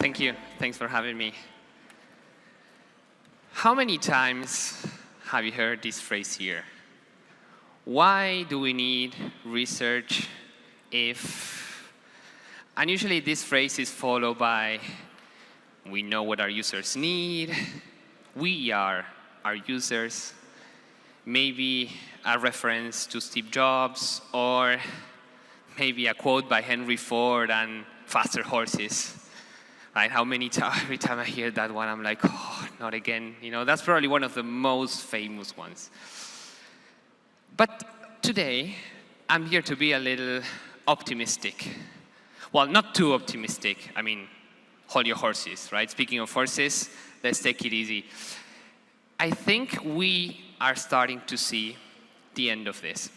Thank you. Thanks for having me. How many times have you heard this phrase here? Why do we need research if... And usually this phrase is followed by, we know what our users need, we are our users, maybe a reference to Steve Jobs, or maybe a quote by Henry Ford and faster horses. Right? Every time I hear that one, I'm like, oh, not again. You know, that's probably one of the most famous ones. But today, I'm here to be a little optimistic. Well, not too optimistic. I mean, hold your horses, right? Speaking of horses, let's take it easy. I think we are starting to see the end of this.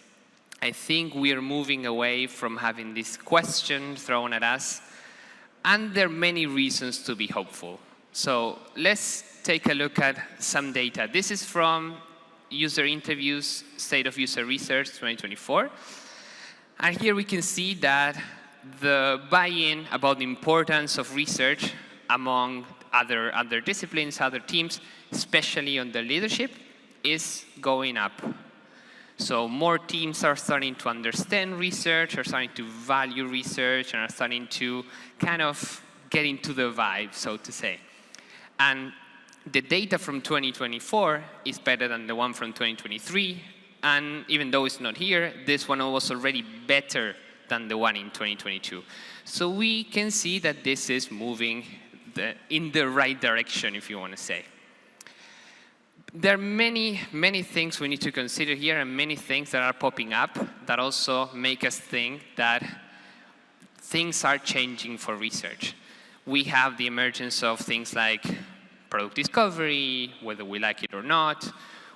I think we are moving away from having this question thrown at us, and there are many reasons to be hopeful. So let's take a look at some data. This is from User Interviews, State of User Research 2024. And here we can see that the buy-in about the importance of research among other disciplines, other teams, especially on the leadership, is going up. So more teams are starting to understand research, are starting to value research, and are starting to kind of get into the vibe, so to say. And the data from 2024 is better than the one from 2023. And even though it's not here, this one was already better than the one in 2022. So we can see that this is moving in the right direction, if you want to say. There are many, many things we need to consider here, and many things that are popping up that also make us think that things are changing for research. We have the emergence of things like product discovery, whether we like it or not.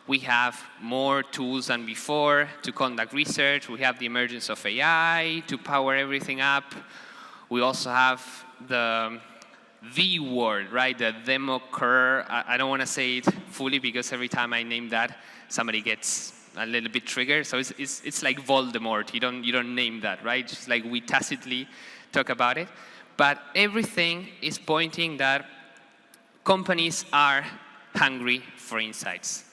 We have more tools than before to conduct research. We have the emergence of AI to power everything up. We also have the word, right? The demo curve. I don't want to say it fully because every time I name that, somebody gets a little bit triggered. So it's like Voldemort. You don't name that, right? Just like we tacitly talk about it. But everything is pointing that companies are hungry for insights.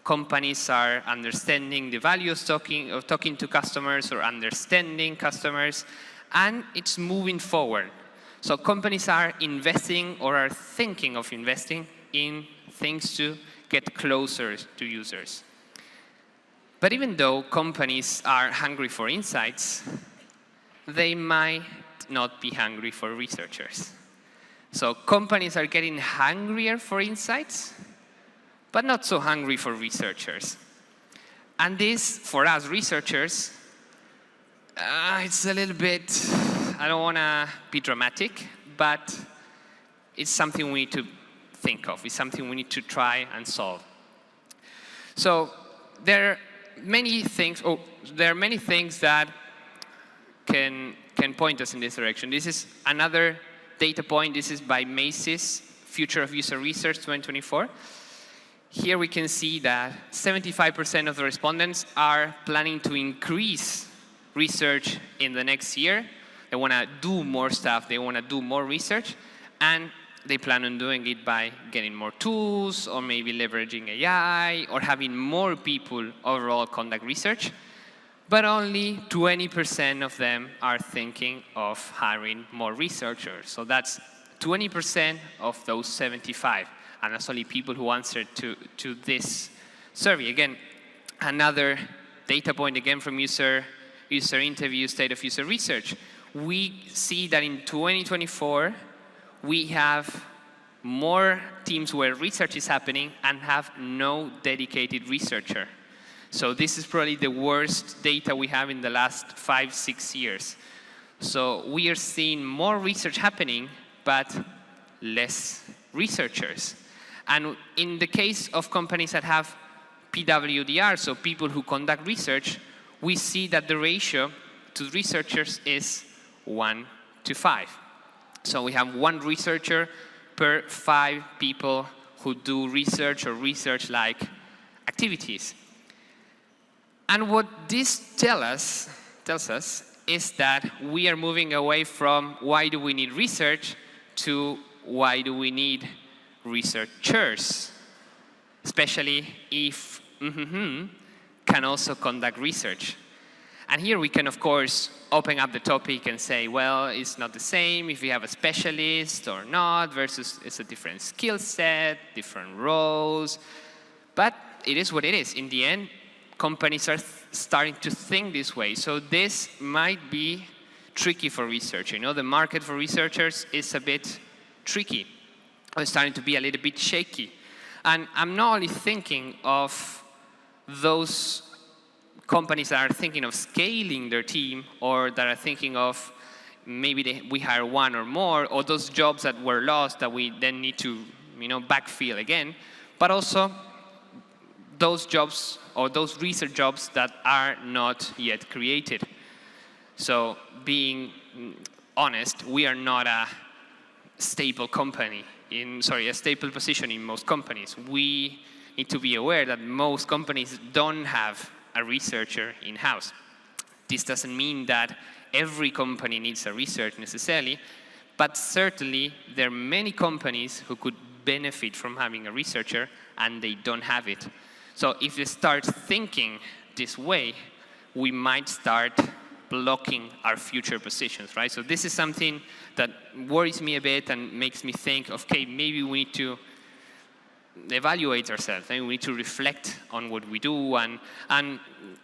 Companies are understanding the value of talking to customers or understanding customers, and it's moving forward. So companies are investing or are thinking of investing in things to get closer to users. But even though companies are hungry for insights, they might not be hungry for researchers. So companies are getting hungrier for insights, but not so hungry for researchers. And this, for us researchers, it's a little bit, I don't want to be dramatic, but it's something we need to think of. It's something we need to try and solve. So there are many things that can point us in this direction. This is another data point. This is by Macy's Future of User Research 2024. Here we can see that 75% of the respondents are planning to increase research in the next year. They want to do more stuff. They want to do more research. And they plan on doing it by getting more tools, or maybe leveraging AI, or having more people overall conduct research. But only 20% of them are thinking of hiring more researchers. So that's 20% of those 75. And that's only people who answered to this survey. Again, another data point again from user interview, State of User Research. We see that in 2024, we have more teams where research is happening and have no dedicated researcher. So this is probably the worst data we have in the last 5-6 years. So we are seeing more research happening, but less researchers. And in the case of companies that have PWDR, so people who conduct research, we see that the ratio to researchers is 1:5. So we have 1 researcher per 5 people who do research or research-like activities. And what this tells us is that we are moving away from why do we need research to why do we need researchers? Especially if can also conduct research. And here we can, of course, open up the topic and say, well, it's not the same if you have a specialist or not, versus it's a different skill set, different roles. But it is what it is. In the end, companies are starting to think this way. So this might be tricky for research. You know, the market for researchers is a bit tricky. It's starting to be a little bit shaky. And I'm not only thinking of those companies that are thinking of scaling their team, or that are thinking of maybe we hire one or more, or those jobs that were lost that we then need to, backfill again, but also those jobs or those research jobs that are not yet created. So being honest, we are not a staple company, a staple position in most companies. We need to be aware that most companies don't have a researcher in-house. This doesn't mean that every company needs a researcher necessarily, but certainly there are many companies who could benefit from having a researcher and they don't have it. So if they start thinking this way, we might start blocking our future positions, right? So this is something that worries me a bit and makes me think, okay, maybe we need to evaluate ourselves, and we need to reflect on what we do, and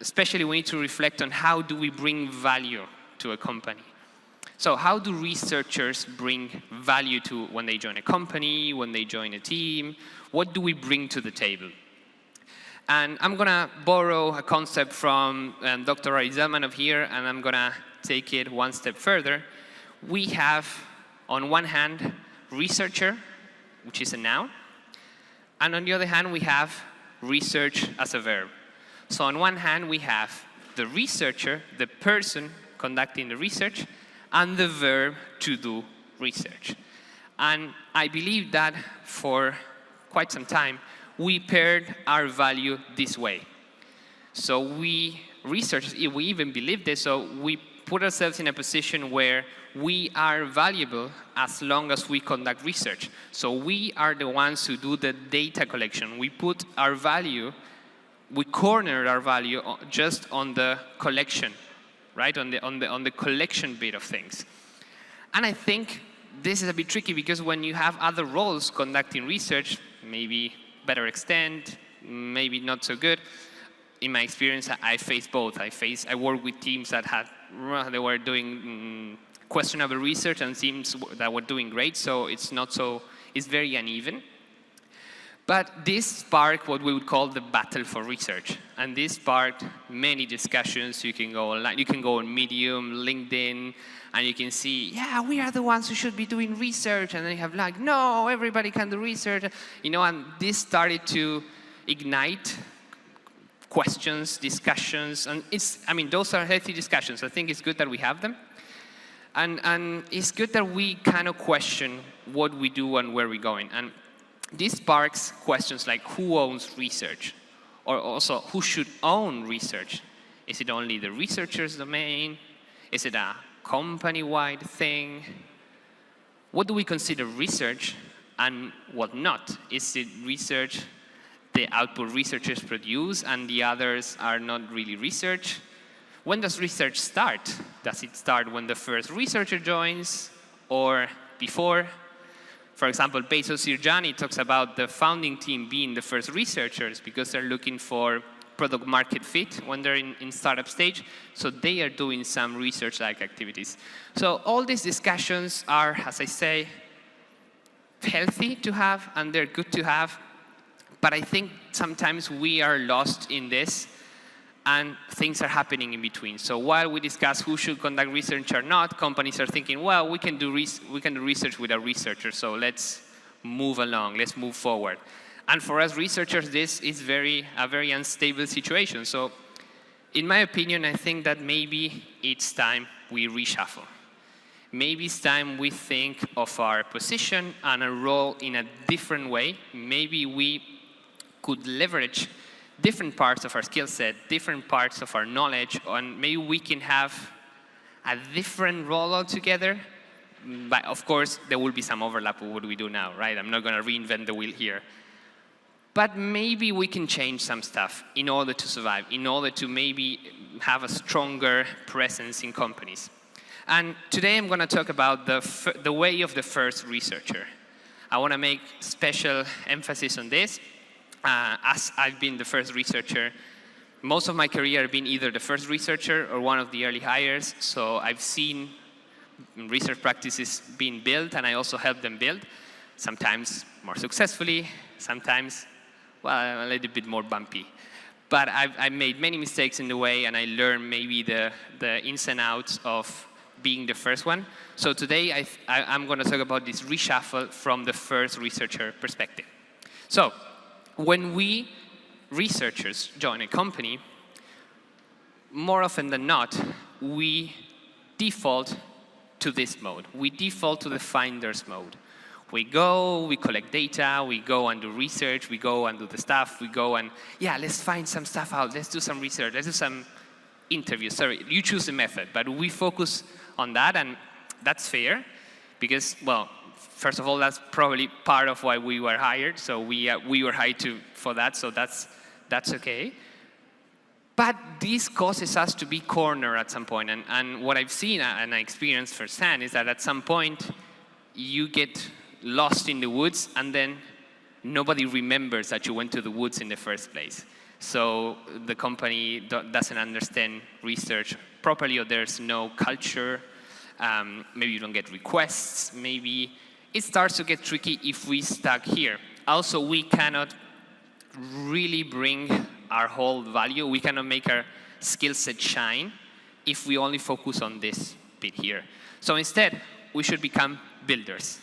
especially we need to reflect on how do we bring value to a company. So how do researchers bring value to when they join a company, when they join a team? What do we bring to the table? And I'm going to borrow a concept from Dr. Ari Zellman of here, and I'm going to take it one step further. We have, on one hand, researcher, which is a noun, and on the other hand, we have research as a verb. So on one hand, we have the researcher, the person conducting the research, and the verb to do research. And I believe that for quite some time, we paired our value this way. So we researchers, we even believe this, so we put ourselves in a position where we are valuable as long as we conduct research. So we are the ones who do the data collection. We put our value, we corner our value just on the collection, right? On the collection bit of things. And I think this is a bit tricky because when you have other roles conducting research, maybe better extent, maybe not so good. In my experience, I faced both. I worked with teams that they were doing questionable research and teams that were doing great, so it's very uneven. But this sparked what we would call the battle for research. And this sparked many discussions. You can go online, you can go on Medium, LinkedIn, and you can see, yeah, we are the ones who should be doing research. And then you have like, no, everybody can do research. And this started to ignite questions, discussions, and those are healthy discussions. I think it's good that we have them. And it's good that we kind of question what we do and where we're going. And this sparks questions like who owns research? Or also who should own research? Is it only the researcher's domain? Is it a company-wide thing? What do we consider research and what not? Is it research the output researchers produce and the others are not really research? When does research start? Does it start when the first researcher joins or before? For example, Bezos Irjani talks about the founding team being the first researchers because they're looking for product market fit when they're in startup stage. So they are doing some research-like activities. So all these discussions are, as I say, healthy to have and they're good to have. But I think sometimes we are lost in this and things are happening in between. So while we discuss who should conduct research or not, companies are thinking, well, we can do research with a researcher, so let's move along, let's move forward. And for us researchers, this is a very unstable situation. So in my opinion, I think that maybe it's time we reshuffle. Maybe it's time we think of our position and a role in a different way. Maybe we could leverage different parts of our skill set, different parts of our knowledge, and maybe we can have a different role altogether, But of course, there will be some overlap with what we do now, right? I'm not going to reinvent the wheel here. But maybe we can change some stuff in order to survive, in order to maybe have a stronger presence in companies. And today I'm going to talk about the way of the first researcher. I want to make special emphasis on this. As I've been the first researcher, most of my career I've been either the first researcher or one of the early hires. So I've seen research practices being built, and I also help them build, sometimes more successfully, sometimes, well, a little bit more bumpy. But I've made many mistakes in the way, and I learned maybe the ins and outs of being the first one. So today I'm going to talk about this reshuffle from the first researcher perspective. So when we researchers join a company, more often than not, we default to this mode. We default to the finder's mode. We go, we collect data, we go and do research, we go and do the stuff, we go and, yeah, let's find some stuff out, let's do some research, let's do some interviews. Sorry, you choose the method, but we focus on that, and that's fair because, well, first of all, that's probably part of why we were hired. So we were hired for that, so that's okay. But this causes us to be cornered at some point. And what I've seen and I experienced firsthand is that at some point, you get lost in the woods, and then nobody remembers that you went to the woods in the first place. So the company doesn't understand research properly, or there's no culture. Maybe you don't get requests. Maybe it starts to get tricky if we stuck here. Also, we cannot really bring our whole value. We cannot make our skill set shine if we only focus on this bit here. So instead, we should become builders.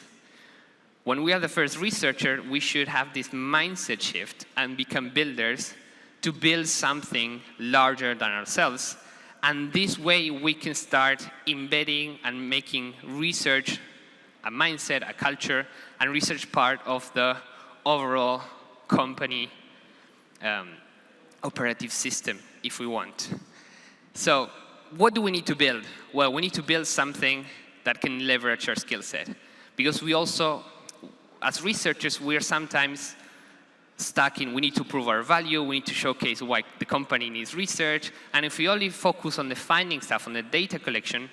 When we are the first researcher, we should have this mindset shift and become builders to build something larger than ourselves. And this way, we can start embedding and making research a mindset, a culture, and research part of the overall company operative system, if we want. So what do we need to build? Well, we need to build something that can leverage our skill set. Because we also, as researchers, we're sometimes stuck in, we need to prove our value, we need to showcase why the company needs research, and if we only focus on the finding stuff, on the data collection,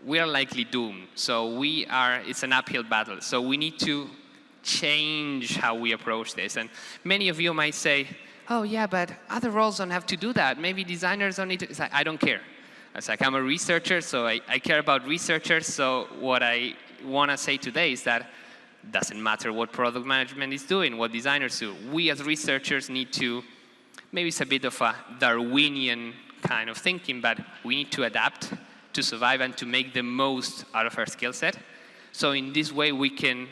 we are likely doomed. So it's an uphill battle. So we need to change how we approach this. And many of you might say, oh yeah, but other roles don't have to do that. Maybe designers don't need to. It's like, I don't care. It's like, I'm a researcher, so I care about researchers. So what I want to say today is that it doesn't matter what product management is doing, what designers do. We as researchers need to, maybe it's a bit of a Darwinian kind of thinking, but we need to adapt to survive and to make the most out of our skill set. So in this way, we can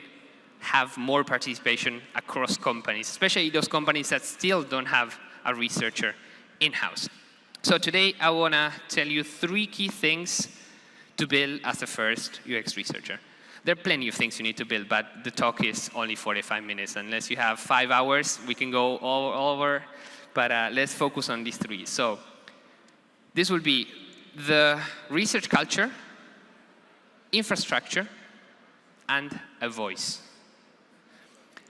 have more participation across companies, especially those companies that still don't have a researcher in-house. So today, I want to tell you 3 key things to build as a first UX researcher. There are plenty of things you need to build, but the talk is only 45 minutes. Unless you have 5 hours, we can go all over, but let's focus on these 3. So this will be the research culture, infrastructure, and a voice.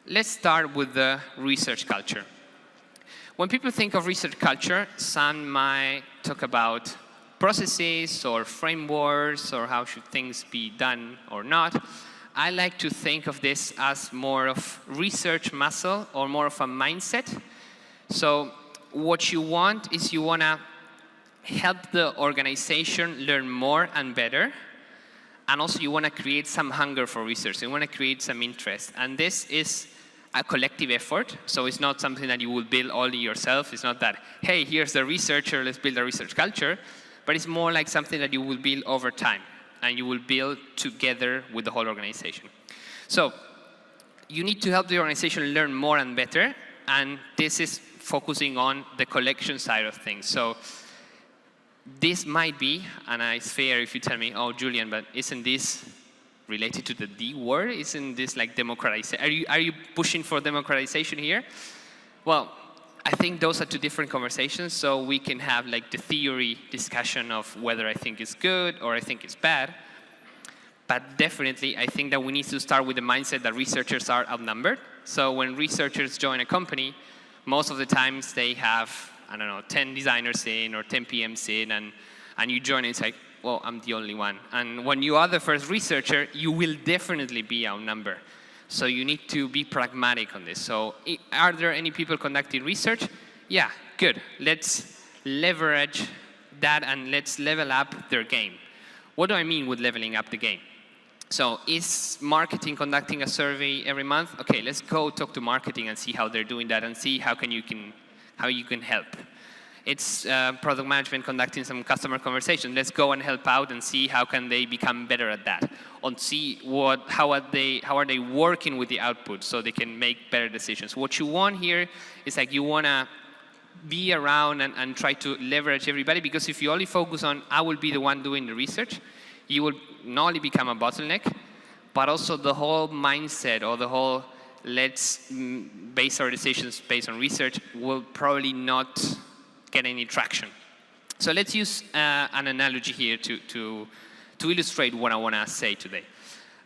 Let's start with the research culture. When people think of research culture, some might talk about processes or frameworks or how should things be done or not. I like to think of this as more of research muscle or more of a mindset. So what you want is you want to help the organization learn more and better. And also you want to create some hunger for research. You want to create some interest. And this is a collective effort. So it's not something that you will build only yourself. It's not that, hey, here's the researcher, let's build a research culture. But it's more like something that you will build over time. And you will build together with the whole organization. So you need to help the organization learn more and better. And this is focusing on the collection side of things. So this might be, and it's fair if you tell me, oh, Julian, but isn't this related to the D word? Isn't this like democratization? Are you pushing for democratization here? Well, I think those are 2 different conversations, so we can have like the theory discussion of whether I think it's good or I think it's bad. But definitely, I think that we need to start with the mindset that researchers are outnumbered. So when researchers join a company, most of the times they have, I don't know, 10 designers in or 10 PMs in, and you join and it's like, well, I'm the only one. And when you are the first researcher, you will definitely be outnumbered. So you need to be pragmatic on this. So are there any people conducting research? Yeah, good. Let's leverage that and let's level up their game. What do I mean with leveling up the game? So is marketing conducting a survey every month? Okay, let's go talk to marketing and see how they're doing that and see how you can help. It's product management conducting some customer conversation. Let's go and help out and see how can they become better at that. And see how are they working with the output so they can make better decisions. What you want here is like you want to be around and try to leverage everybody, because if you only focus on I will be the one doing the research, you will not only become a bottleneck, but also the whole mindset or the whole let's base our decisions based on research will probably not get any traction. So let's use an analogy here to illustrate what I want to say today.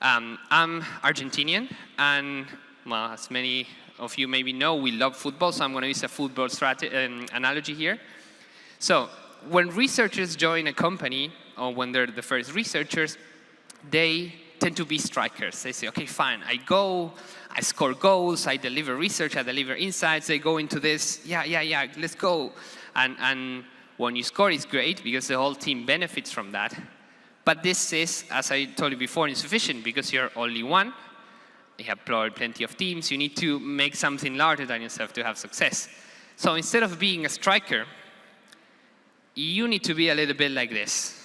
I'm Argentinian, and well, as many of you maybe know, we love football, so I'm going to use a football analogy here. So when researchers join a company, or when they're the first researchers, they tend to be strikers. They say, okay, fine, I go, I score goals, I deliver research, I deliver insights, they go into this, yeah, let's go. And when you score, it's great because the whole team benefits from that. But this is, as I told you before, insufficient because you're only one. You have plenty of teams. You need to make something larger than yourself to have success. So instead of being a striker, you need to be a little bit like this.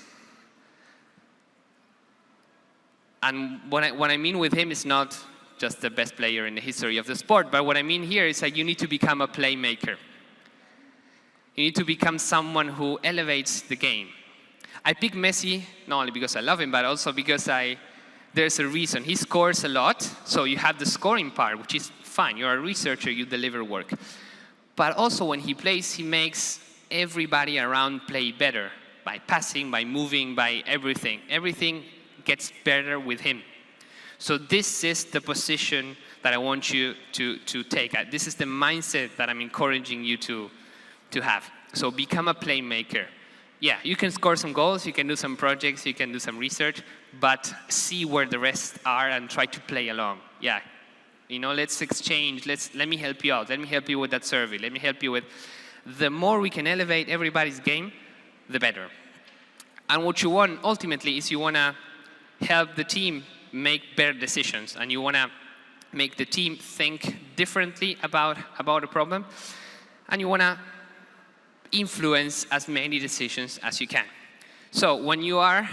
And what I mean with him is not just the best player in the history of the sport, but what I mean here is that you need to become a playmaker. You need to become someone who elevates the game. I pick Messi not only because I love him, but also because there's a reason. He scores a lot, so you have the scoring part, which is fine. You're a researcher, you deliver work. But also when he plays, he makes everybody around play better by passing, by moving, by everything. Everything gets better with him. So this is the position that I want you to take. This is the mindset that I'm encouraging you to have. So become a playmaker. Yeah, you can score some goals, you can do some projects, you can do some research, but see where the rest are and try to play along. Yeah, let's exchange, let me help you out, let me help you with that survey, let me help you with... The more we can elevate everybody's game, the better. And what you want ultimately is you want to help the team make better decisions, and you want to make the team think differently about a problem, and you want to influence as many decisions as you can. So when you are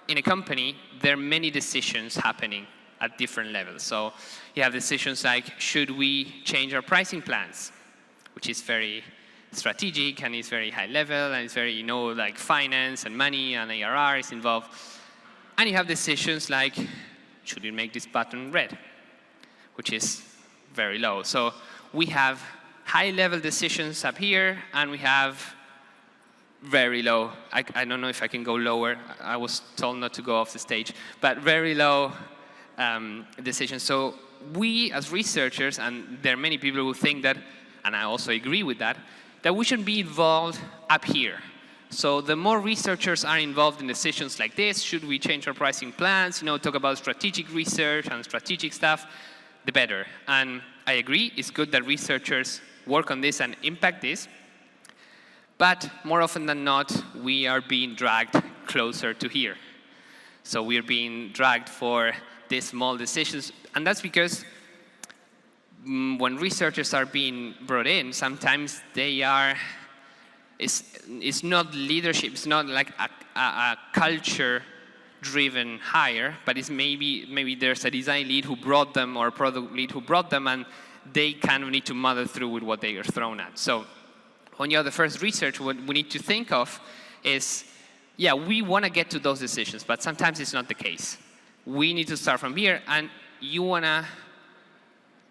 in a company, there are many decisions happening at different levels. So you have decisions like, should we change our pricing plans? Which is very strategic and it's very high level and it's very, like finance and money and ARR is involved. And you have decisions like, should we make this button red? Which is very low. So we have high-level decisions up here, and we have very low. I don't know if I can go lower. I was told not to go off the stage, but very low decisions. So we, as researchers, and there are many people who think that, and I also agree with that we should be involved up here. So the more researchers are involved in decisions like this, should we change our pricing plans, talk about strategic research and strategic stuff, the better. And I agree, it's good that researchers work on this and impact this, but more often than not, we are being dragged closer to here. So we're being dragged for these small decisions, and that's because when researchers are being brought in, sometimes they are, it's not leadership, it's not like a culture-driven hire, but it's maybe there's a design lead who brought them or a product lead who brought them, and they kind of need to muddle through with what they are thrown at. So when you're the first research, what we need to think of is, yeah, we want to get to those decisions, but sometimes it's not the case. We need to start from here, and you want to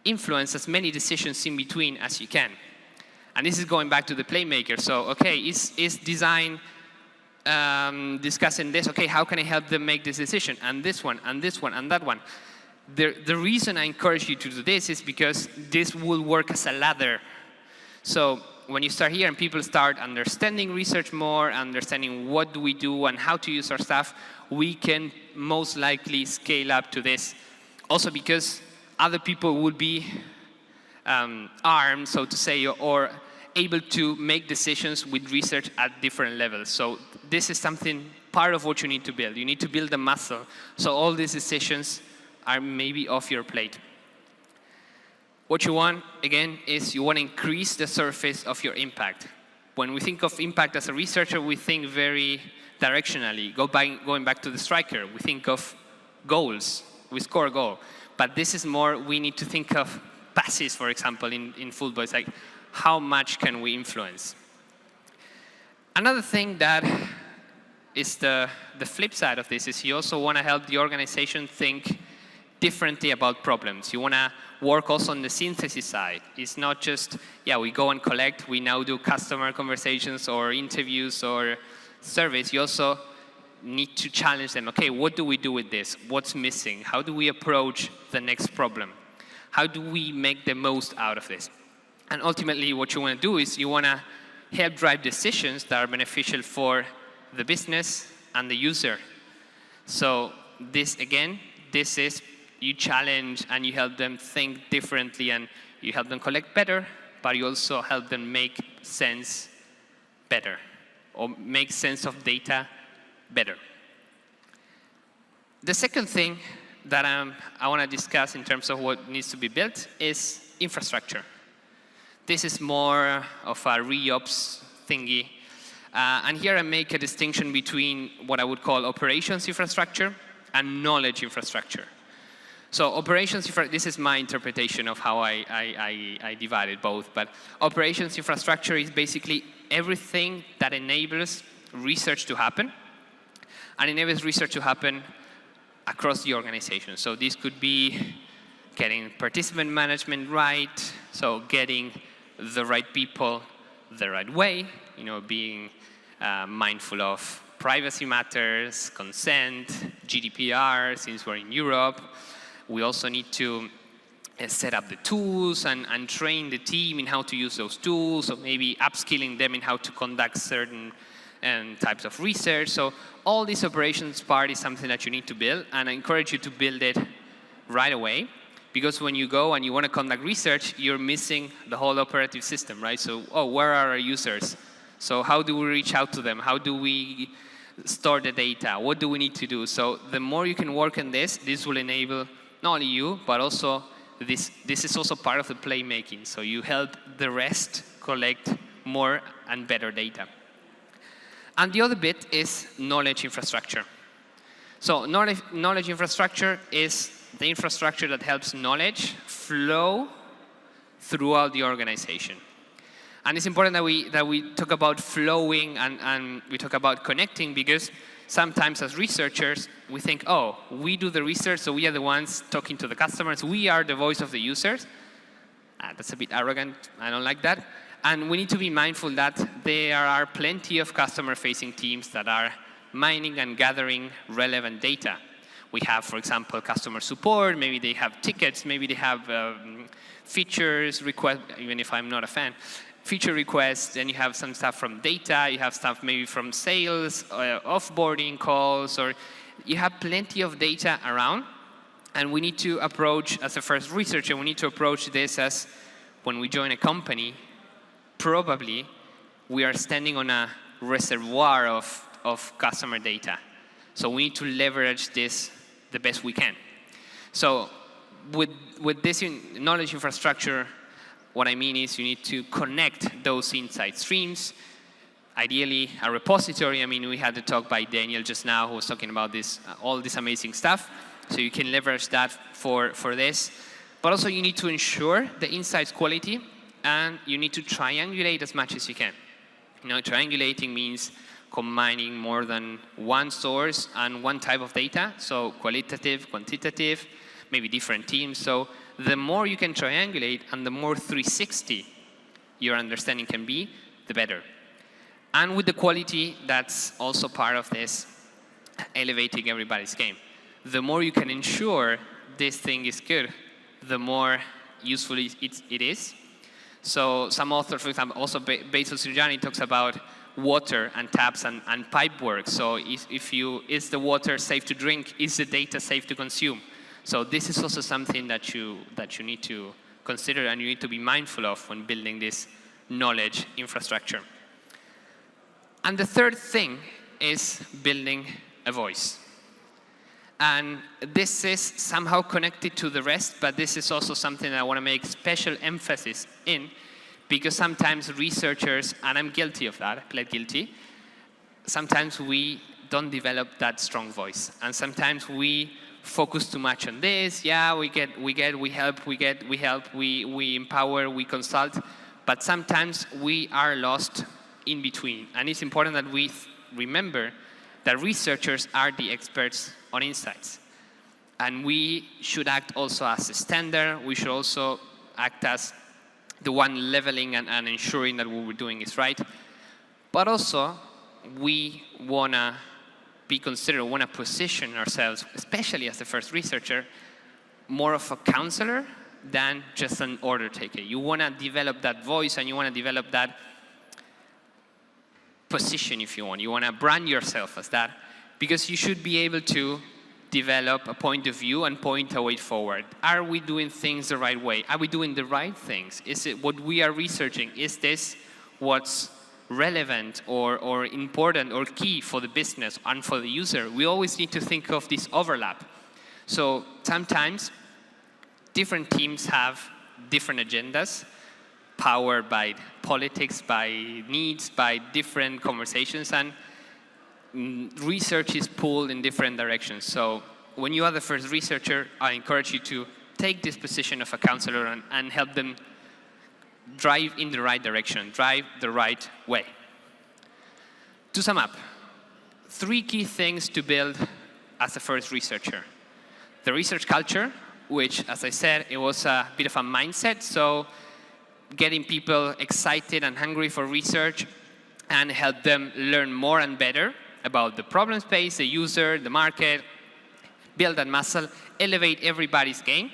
influence as many decisions in between as you can. And this is going back to the playmaker. So, okay, is design discussing this, okay, how can I help them make this decision? And this one, and this one, and that one. The reason I encourage you to do this is because this will work as a ladder. So when you start here and people start understanding research more, understanding what do we do and how to use our stuff, we can most likely scale up to this. Also because other people will be armed, so to say, or able to make decisions with research at different levels. So this is something, part of what you need to build. You need to build the muscle. So all these decisions are maybe off your plate. What you want, again, is you want to increase the surface of your impact. When we think of impact as a researcher, we think very directionally. Going back to the striker, we think of goals. We score a goal. But this is more, we need to think of passes, for example, in football. It's like, how much can we influence? Another thing that is the flip side of this is you also want to help the organization think differently about problems. You want to work also on the synthesis side. It's not just, yeah, we go and collect, we now do customer conversations or interviews or surveys. You also need to challenge them. Okay, what do we do with this? What's missing? How do we approach the next problem? How do we make the most out of this? And ultimately, what you want to do is you want to help drive decisions that are beneficial for the business and the user. So this, again, this is you challenge and you help them think differently and you help them collect better, but you also help them make sense better or make sense of data better. The second thing that I want to discuss in terms of what needs to be built is infrastructure. This is more of a re-ops thingy. And here I make a distinction between what I would call operations infrastructure and knowledge infrastructure. So operations, this is my interpretation of how I divided both, but operations infrastructure is basically everything that enables research to happen and enables research to happen across the organization. So this could be getting participant management right, so getting the right people the right way, you know, being mindful of privacy matters, consent, GDPR, since we're in Europe. We also need to set up the tools and train the team in how to use those tools, so maybe upskilling them in how to conduct certain types of research. So all this operations part is something that you need to build, and I encourage you to build it right away, because when you go and you want to conduct research, you're missing the whole operative system, right? So, oh, where are our users? So how do we reach out to them? How do we store the data? What do we need to do? So the more you can work on this, this will enable not only you, but also this is also part of the playmaking. So you help the rest collect more and better data. And the other bit is knowledge infrastructure. So knowledge infrastructure is the infrastructure that helps knowledge flow throughout the organization. And it's important that we talk about flowing and we talk about connecting, because sometimes as researchers, we think, oh, we do the research, so we are the ones talking to the customers. We are the voice of the users. That's a bit arrogant. I don't like that. And we need to be mindful that there are plenty of customer-facing teams that are mining and gathering relevant data. We have, for example, customer support. Maybe they have tickets. Maybe they have features, requests, even if I'm not a fan. Feature requests, then you have some stuff from data, you have stuff maybe from sales, offboarding calls, or you have plenty of data around. And we need to approach, as a first researcher, we need to approach this as when we join a company, probably we are standing on a reservoir of customer data. So we need to leverage this the best we can. So with this knowledge infrastructure, what I mean is you need to connect those insight streams. Ideally, a repository. I mean, we had a talk by Daniel just now who was talking about this, all this amazing stuff. So you can leverage that for this. But also you need to ensure the insights quality, and you need to triangulate as much as you can. You know, triangulating means combining more than one source and one type of data. So qualitative, quantitative, maybe different teams. So the more you can triangulate and the more 360 your understanding can be, the better. And with the quality, that's also part of this elevating everybody's game. The more you can ensure this thing is good, the more useful it is. So some authors, for example, also Basil Sirjani talks about water and taps and pipe work. So is the water safe to drink? Is the data safe to consume? So this is also something that you need to consider and you need to be mindful of when building this knowledge infrastructure. And the third thing is building a voice. And this is somehow connected to the rest, but this is also something that I want to make special emphasis in, because sometimes researchers, and I'm guilty of that, I plead guilty, sometimes we don't develop that strong voice. And sometimes we focus too much on this. Yeah, we help, we empower, we consult. But sometimes we are lost in between. And it's important that we remember that researchers are the experts on insights. And we should act also as a standard. We should also act as the one leveling and ensuring that what we're doing is right. But also, we want to be considered, want to position ourselves, especially as the first researcher, more of a counselor than just an order taker. You want to develop that voice and you want to develop that position, if you want. You want to brand yourself as that, because you should be able to develop a point of view and point a way forward. Are we doing things the right way? Are we doing the right things? Is it what we are researching? Is this what's relevant or important or key for the business and for the user? We always need to think of this overlap. So sometimes different teams have different agendas, powered by politics, by needs, by different conversations, and research is pulled in different directions. So when you are the first researcher, I encourage you to take this position of a counselor and help them drive in the right direction, drive the right way. To sum up, 3 key things to build as a first researcher. The research culture, which, as I said, it was a bit of a mindset. So getting people excited and hungry for research and help them learn more and better about the problem space, the user, the market, build that muscle, elevate everybody's game,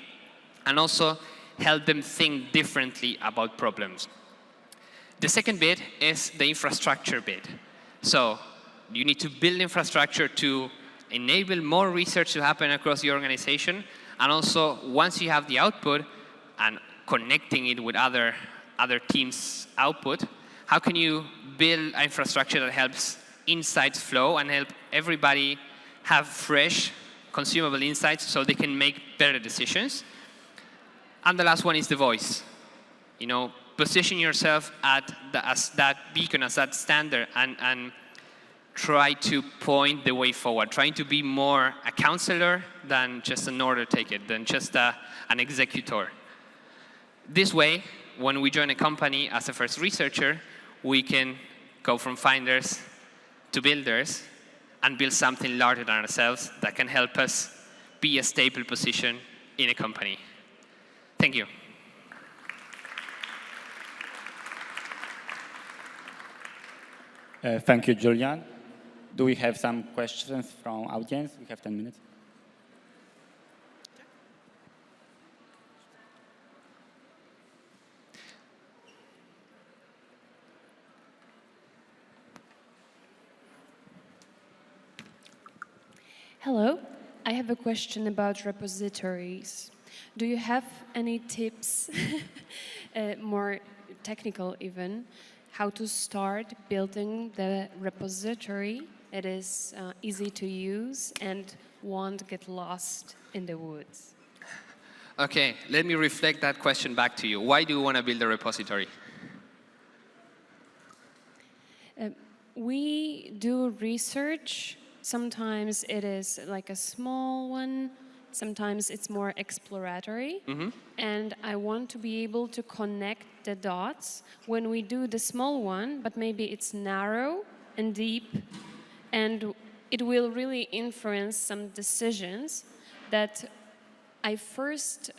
and also help them think differently about problems. The second bit is the infrastructure bit. So you need to build infrastructure to enable more research to happen across the organization, and also once you have the output and connecting it with other teams' output, how can you build infrastructure that helps insights flow and help everybody have fresh, consumable insights so they can make better decisions? And the last one is the voice. You know, position yourself as that beacon, as that standard, and try to point the way forward, trying to be more a counselor than just an order taker, than just an executor. This way, when we join a company as a first researcher, we can go from finders to builders and build something larger than ourselves that can help us be a stable position in a company. Thank you. Thank you, Julian. Do we have some questions from audience? We have 10 minutes. Hello, I have a question about repositories. Do you have any tips, more technical even, how to start building the repository that is easy to use and won't get lost in the woods? Okay, let me reflect that question back to you. Why do you want to build a repository? We do research. Sometimes it is like a small one. Sometimes it's more exploratory. Mm-hmm. And I want to be able to connect the dots when we do the small one, but maybe it's narrow and deep, and it will really influence some decisions that I first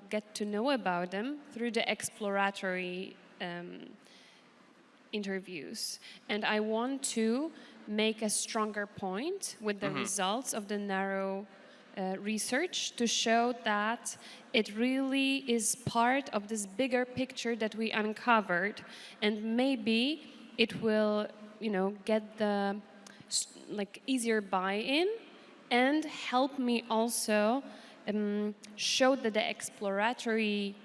get to know about them through the exploratory interviews. And I want to make a stronger point with the results of the narrow research to show that it really is part of this bigger picture that we uncovered, and maybe it will, get the easier buy-in and help me also show that the exploratory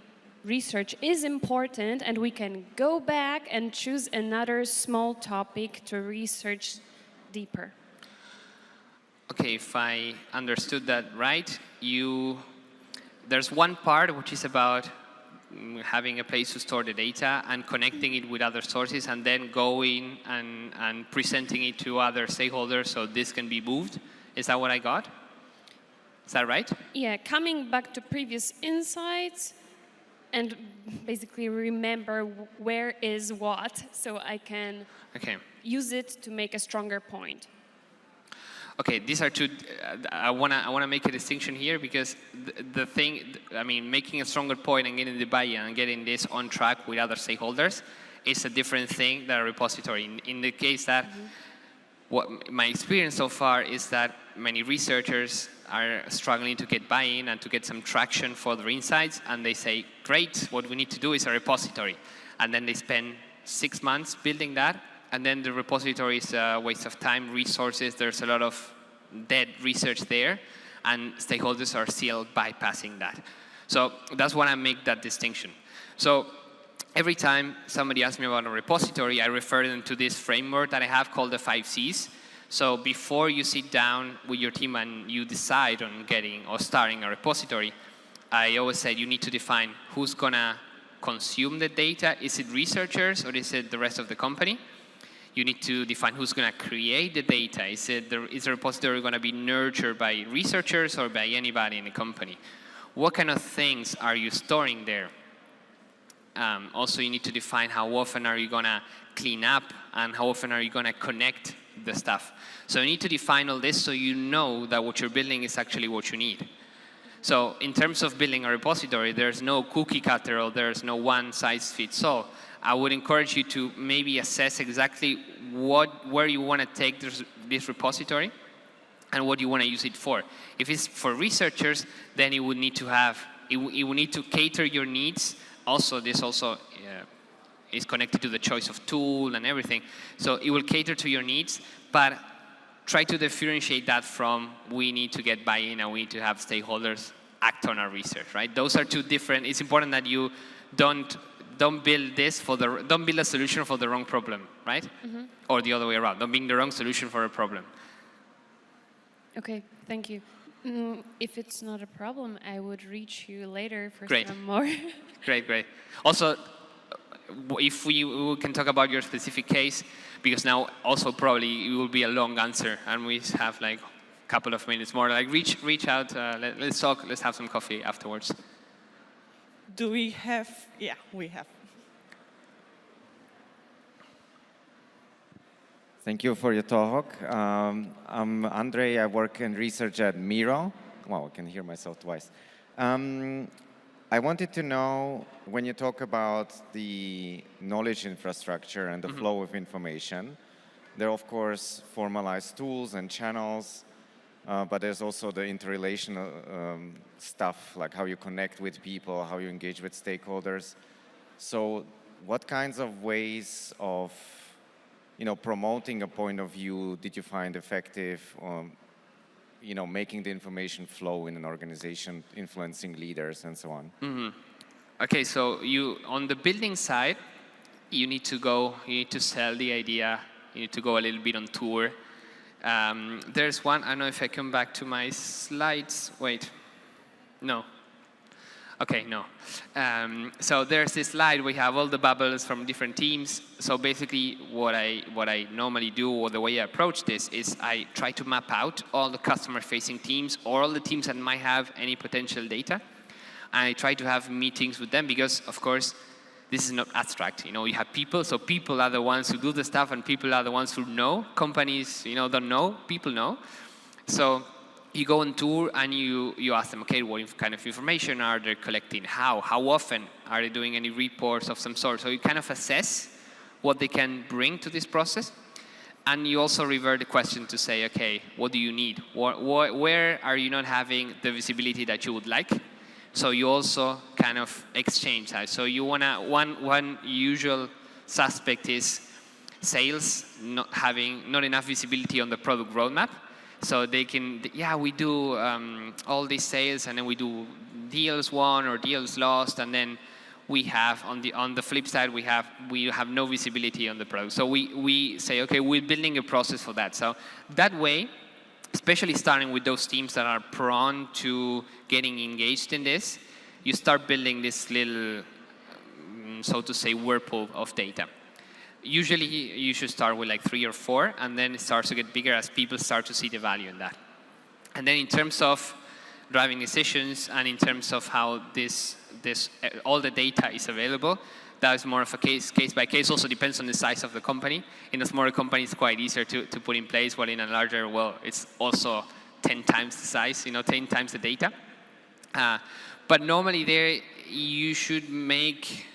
research is important, and we can go back and choose another small topic to research deeper. Okay, if I understood that right, there's one part which is about having a place to store the data and connecting it with other sources, and then going and presenting it to other stakeholders so this can be moved. Is that what I got? Is that right? Yeah, coming back to previous insights and basically remember where is what, so I can use it to make a stronger point. Okay, these are two. I wanna make a distinction here, because the thing, making a stronger point and getting the buy-in and getting this on track with other stakeholders is a different thing than a repository. In the case that, what my experience so far is that many researchers are struggling to get buy-in and to get some traction for their insights, and they say, great, what we need to do is a repository. And then they spend 6 months building that, and then the repository is a waste of time, resources, there's a lot of dead research there, and stakeholders are still bypassing that. So that's why I make that distinction. So every time somebody asks me about a repository, I refer them to this framework that I have called the 5 Cs. So before you sit down with your team and you decide on getting or starting a repository, I always say you need to define who's gonna consume the data. Is it researchers or is it the rest of the company? You need to define who's gonna create the data. Is the repository gonna be nurtured by researchers or by anybody in the company? What kind of things are you storing there? Also, you need to define how often are you gonna clean up and how often are you gonna connect the stuff. So you need to define all this so you know that what you're building is actually what you need. So in terms of building a repository, there's no cookie cutter or there's no one size fits all. I would encourage you to maybe assess exactly where you want to take this repository and what you want to use it for. If it's for researchers, then you would need to you will need to cater your needs. Also, this also is connected to the choice of tool and everything. So it will cater to your needs, but try to differentiate that from we need to get buy-in and we need to have stakeholders act on our research, right? Those are two different. It's important that you don't build don't build a solution for the wrong problem, right? Or the other way around. Don't build the wrong solution for a problem. Okay, thank you. If it's not a problem, I would reach you later for Great. some more. Great. Also, if we can talk about your specific case, because now also probably it will be a long answer and we have like a couple of minutes more. Like reach out, let's talk, let's have some coffee afterwards. Do we have? Yeah, we have. Thank you for your talk. I'm Andre. I work in research at Miro. Wow, I can hear myself twice. I wanted to know, when you talk about the knowledge infrastructure and the flow of information, there are, of course, formalized tools and channels, but there's also the interrelational stuff, like how you connect with people, how you engage with stakeholders. So what kinds of ways of promoting a point of view did you find effective, making the information flow in an organization, influencing leaders and so on? Okay, so on the building side, you need to sell the idea, you need to go a little bit on tour. There's one, I don't know if I come back to my slides, wait, no. Okay, no. So there's this slide, we have all the bubbles from different teams. So basically what I normally do, or the way I approach this, is I try to map out all the customer-facing teams or all the teams that might have any potential data. And I try to have meetings with them because, of course, this is not abstract. You have people, so people are the ones who do the stuff and people are the ones who know. Companies, don't know, people know. So you go on tour and you ask them, okay, what kind of information are they collecting? How often are they doing any reports of some sort? So you kind of assess what they can bring to this process. And you also revert the question to say, okay, what do you need? Where are you not having the visibility that you would like? So you also kind of exchange that. So you wanna, one usual suspect is sales not enough visibility on the product roadmap. So they can, yeah, we do all these sales, and then we do deals won or deals lost, and then we have on the flip side we have no visibility on the product. So we say, okay, we're building a process for that. So that way, especially starting with those teams that are prone to getting engaged in this, you start building this little, so to say, whirlpool of data. Usually you should start with like 3 or 4, and then it starts to get bigger as people start to see the value in that. And then in terms of driving decisions and in terms of how all the data is available, that is more of a case by case. Also depends on the size of the company. In a smaller company, it's quite easier to put in place, while in a larger, well, it's also 10 times the size, 10 times the data. But normally there, you should make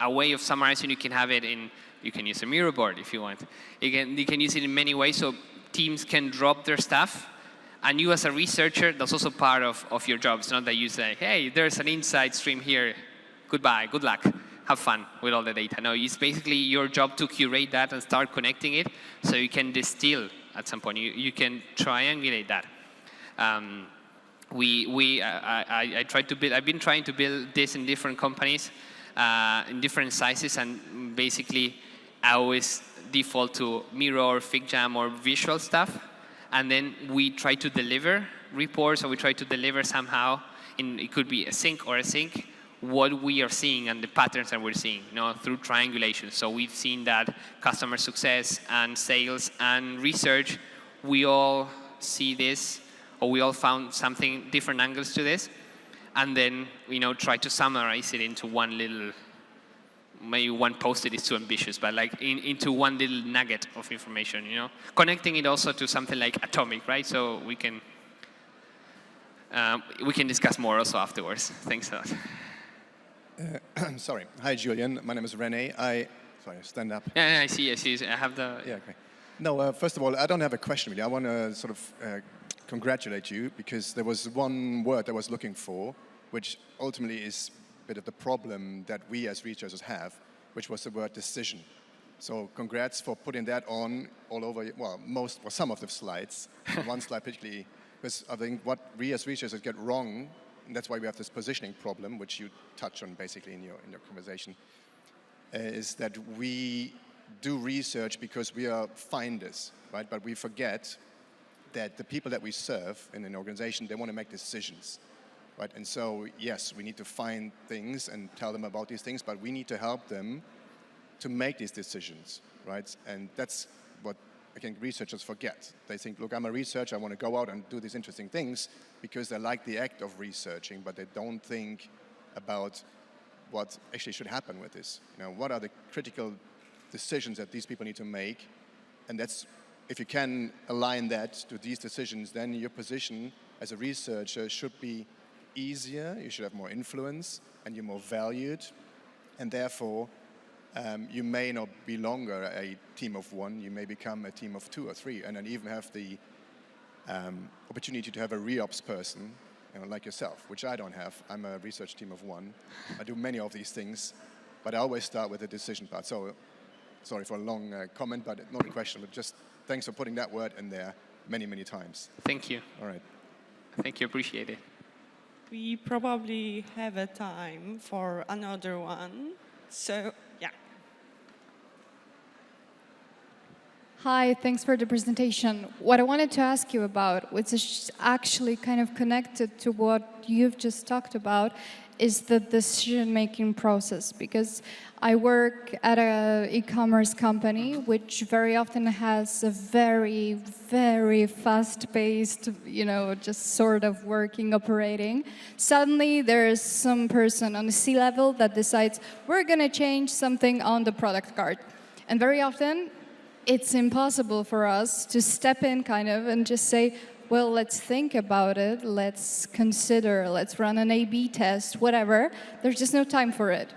a way of summarizing. You can have it in, you can use a Miro board if you want. You can use it in many ways, so teams can drop their stuff. And you as a researcher, that's also part of your job. It's not that you say, hey, there's an insight stream here. Goodbye, good luck. Have fun with all the data. No, it's basically your job to curate that and start connecting it so you can distill at some point. You can triangulate that. I tried to build, I've been trying to build this in different companies, in different sizes, and basically I always default to Miro or FigJam or visual stuff. And then we try to deliver reports, or we try to deliver somehow, it could be async or async, what we are seeing and the patterns that we're seeing, through triangulation. So we've seen that customer success and sales and research, we all see this, or we all found something, different angles to this, and then try to summarize it into one little, maybe one post-it is too ambitious, but like into one little nugget of information, Connecting it also to something like Atomic, right? So we can discuss more also afterwards. Thanks a lot. Sorry. Hi, Julian. My name is Rene. Sorry, stand up. Yeah, I see. I have the... Yeah, okay. No, first of all, I don't have a question really. I want to sort of congratulate you, because there was one word I was looking for, which ultimately is bit of the problem that we as researchers have, which was the word decision. So congrats for putting that on all over, well, some of the slides. One slide particularly, because I think what we as researchers get wrong, and that's why we have this positioning problem, which you touch on basically in your conversation, is that we do research because we are finders, right? But we forget that the people that we serve in an organization, they want to make decisions. Right? And so, yes, we need to find things and tell them about these things, but we need to help them to make these decisions, right? And that's what, again, researchers forget. They think, look, I'm a researcher, I want to go out and do these interesting things because they like the act of researching, but they don't think about what actually should happen with this. What are the critical decisions that these people need to make? And that's, if you can align that to these decisions, then your position as a researcher should be easier, you should have more influence, and you're more valued, and therefore you may not be longer a team of 1, you may become a team of 2 or 3, and then even have the opportunity to have a re-ops person, like yourself, which I don't have. I'm a research team of 1. I do many of these things, but I always start with the decision part. So, sorry for a long comment, but not a question, but just thanks for putting that word in there many, many times. Thank you. All right. Thank you, appreciate it. We probably have a time for another one. So, yeah. Hi, thanks for the presentation. What I wanted to ask you about, which is actually kind of connected to what you've just talked about, is the decision-making process. Because I work at an e-commerce company, which very often has a very, very fast-paced, just sort of working, operating. Suddenly, there's some person on the C-level that decides, we're going to change something on the product card. And very often, it's impossible for us to step in kind of and just say, well, let's think about it, let's consider, let's run an A/B test, whatever. There's just no time for it.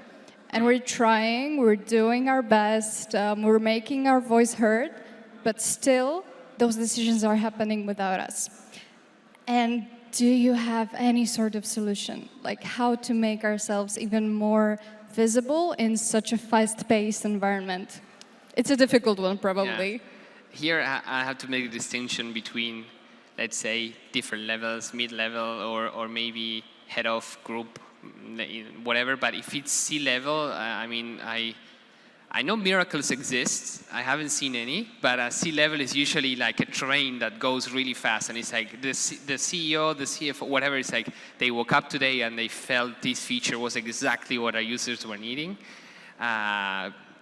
And we're trying, we're doing our best, we're making our voice heard, but still, those decisions are happening without us. And do you have any sort of solution, like how to make ourselves even more visible in such a fast-paced environment? It's a difficult one, probably. Yeah. Here, I have to make a distinction between, let's say, different levels, mid-level, or maybe head of group, whatever. But if it's C-level, I mean, I know miracles exist. I haven't seen any, but C-level is usually like a train that goes really fast, and it's like the CEO, the CFO, whatever. It's like they woke up today and they felt this feature was exactly what our users were needing.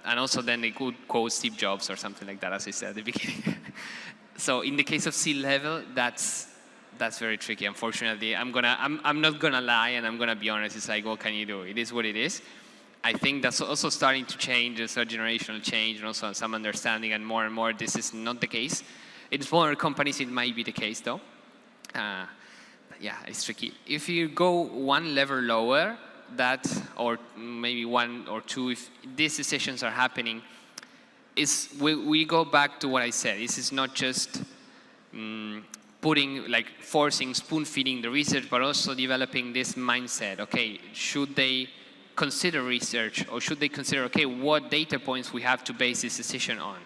And also then they could quote Steve Jobs or something like that, as I said at the beginning. So in the case of C-level, that's very tricky. Unfortunately, I'm not gonna lie, and I'm gonna be honest. It's like, what can you do? It is what it is. I think that's also starting to change. There's a generational change, and also some understanding, and more this is not the case. In smaller companies, it might be the case, though. Yeah, it's tricky. If you go one level lower, that, or maybe one or two, if these decisions are happening, we go back to what I said. This is not just forcing, spoon-feeding the research, but also developing this mindset. Okay, should they consider research, or should they consider, okay, what data points we have to base this decision on?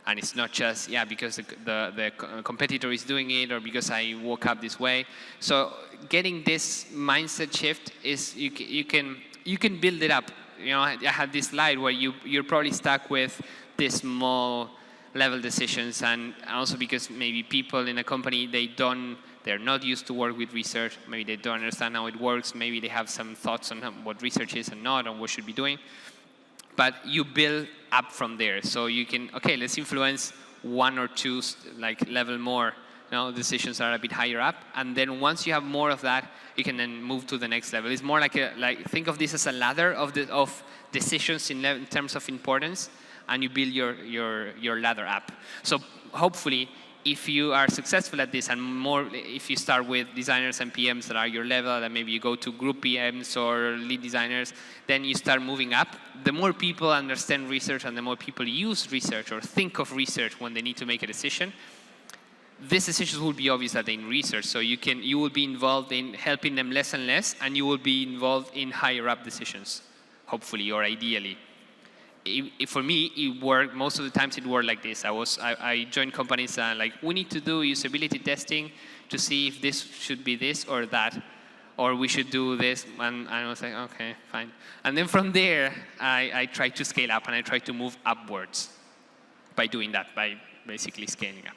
And it's not just, yeah, because the competitor is doing it, or because I woke up this way. So getting this mindset shift is, you can build it up. You know, I had this slide where you're probably stuck with these small level decisions, and also because maybe people in a company, they're not used to work with research. Maybe they don't understand how it works. Maybe they have some thoughts on what research is and not, and what should be doing. But you build up from there. So you can, okay, let's influence one or two level more. You know, decisions are a bit higher up. And then once you have more of that, you can then move to the next level. It's more like think of this as a ladder of decisions in terms of importance, and you build your ladder up. So hopefully, if you are successful at this, and more, if you start with designers and PMs that are your level, and maybe you go to group PMs or lead designers, then you start moving up. The more people understand research, and the more people use research or think of research when they need to make a decision, these decisions will be obvious that they're in research. So you will be involved in helping them less and less, and you will be involved in higher up decisions, hopefully or ideally. For me, it worked. Most of the times it worked like this. I joined companies like, we need to do usability testing to see if this should be this or that, or we should do this. And I was like, okay, fine. And then from there, I tried to scale up, and I tried to move upwards by doing that, by basically scaling up.